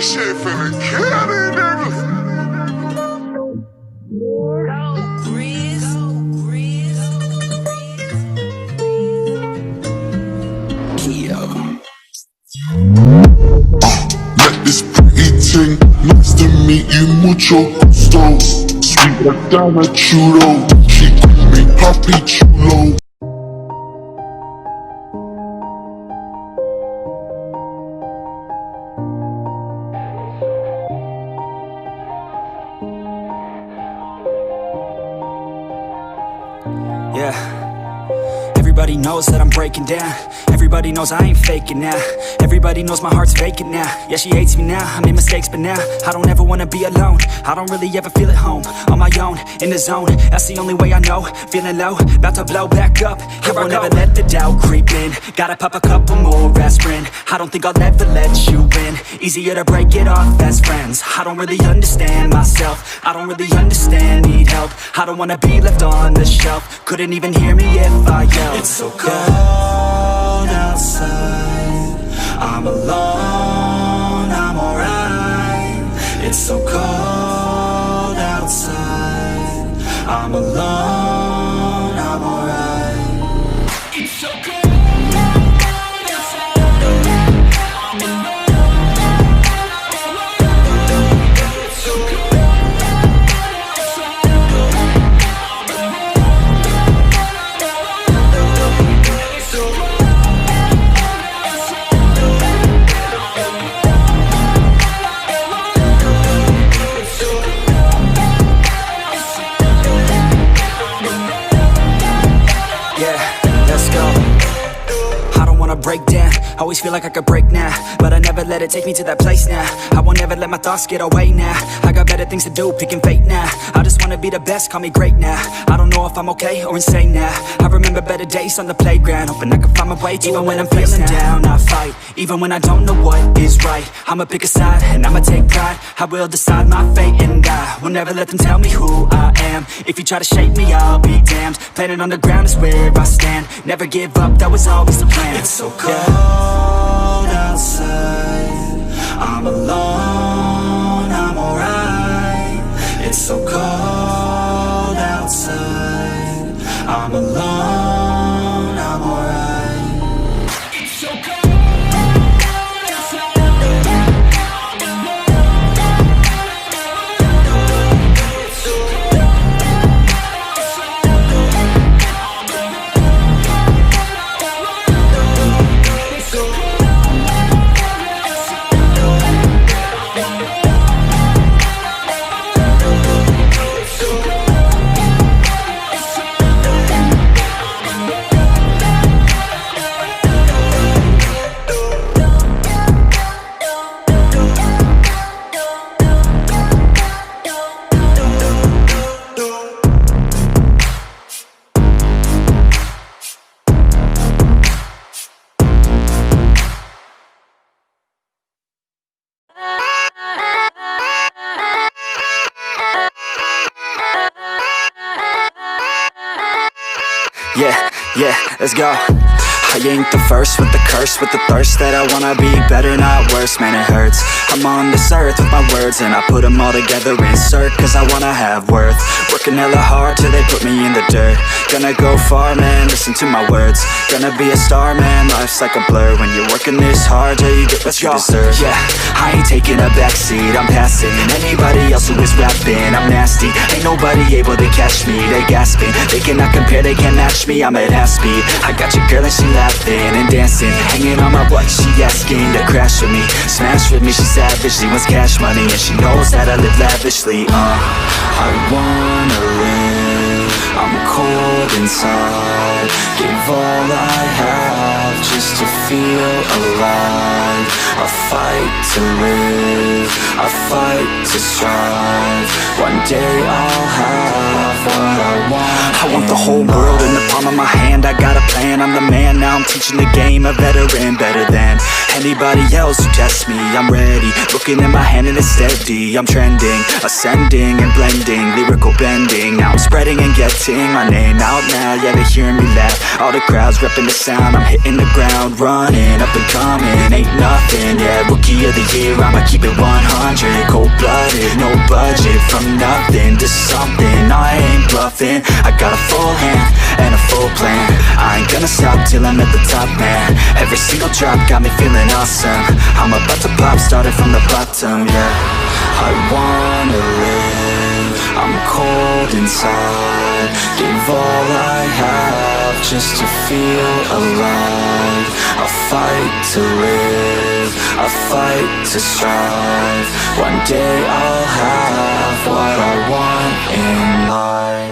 This shit finna kill these niggas. Let this pretty ting, nice to meet you, mucho gusto. Sweet like Dana Chulo, she call me Papi Chulo. Yeah, everybody knows that I'm breaking down. Everybody knows I ain't faking now. Everybody knows my heart's vacant now. Yeah, she hates me now, I made mistakes but now I don't ever wanna be alone. I don't really ever feel at home. On my own, in the zone, that's the only way I know. Feeling low, about to blow back up. Here I won't ever let the doubt creep in. Gotta pop a couple more aspirin. I don't think I'll ever let you in. Easier to break it off as friends. I don't really understand myself. I don't really understand, need help. I don't wanna be left on the shelf. Couldn't even hear me if I yelled. It's so cold outside, I'm alone, I'm alright. It's so cold outside, I'm alone, I'm alright. It's so cold. Break down, always feel like I could break now, but I never let it take me to that place now. I won't ever let my thoughts get away now. I got better things to do, picking fate now. I just wanna be the best, call me great now. I don't know if I'm okay or insane now. I remember better days on the playground, hoping I can find my way to even when I'm feeling down, I fight, even when I don't know what is right. I'ma pick a side, and I'ma take pride. I will decide my fate, and I will never let them tell me who I am. If you try to shape me, I'll be damned. Planet on the ground is where I stand. Never give up, that was always the plan. It's so cold outside, I'm alone, I'm alright. It's so cold outside, I'm alone, I'm alright. It's so cold. Yeah, let's go. I ain't the first with the curse, with the thirst that I wanna be better, not worse, man it hurts. I'm on this earth with my words and I put them all together, insert, cause I wanna have worth. Working hella hard till they put me in the dirt. Gonna go far, man, listen to my words. Gonna be a star, man, life's like a blur. When you're working this hard, yeah, you get what you deserve. Yeah, I ain't taking a backseat, I'm passing anybody else who is rapping. I'm nasty, ain't nobody able to catch me. They gasping, they cannot compare, they can't match me. I'm at half speed, I got your girl and she laughing and dancing, hanging on my butt, she asking to crash with me, smash with me, she savage, she wants cash money, and she knows that I live lavishly. I wanna live, I'm cold inside, give all I have just to feel alive. I fight to live, I fight to strive, one day I'll have what I want. I want the whole world in the palm of my hand, I got a plan, I'm the man, now I'm teaching the game, a veteran, better than anybody else who tests me. I'm ready, looking at my hand and it's steady, I'm trending, ascending and blending, lyrical bending, now I'm spreading and getting my name out now, yeah, they hearing me laugh, all the crowds repping the sound, I'm hitting the ground, run running, up and coming, ain't nothing. Yeah, rookie of the year, I'ma keep it 100. Cold-blooded, no budget, from nothing to something. I ain't bluffing, I got a full hand and a full plan. I ain't gonna stop till I'm at the top, man. Every single drop got me feeling awesome. I'm about to pop, started from the bottom, yeah. I wanna live, I'm cold inside. Give all I have just to feel alive. I fight to live, I fight to strive. One day I'll have what I want in life.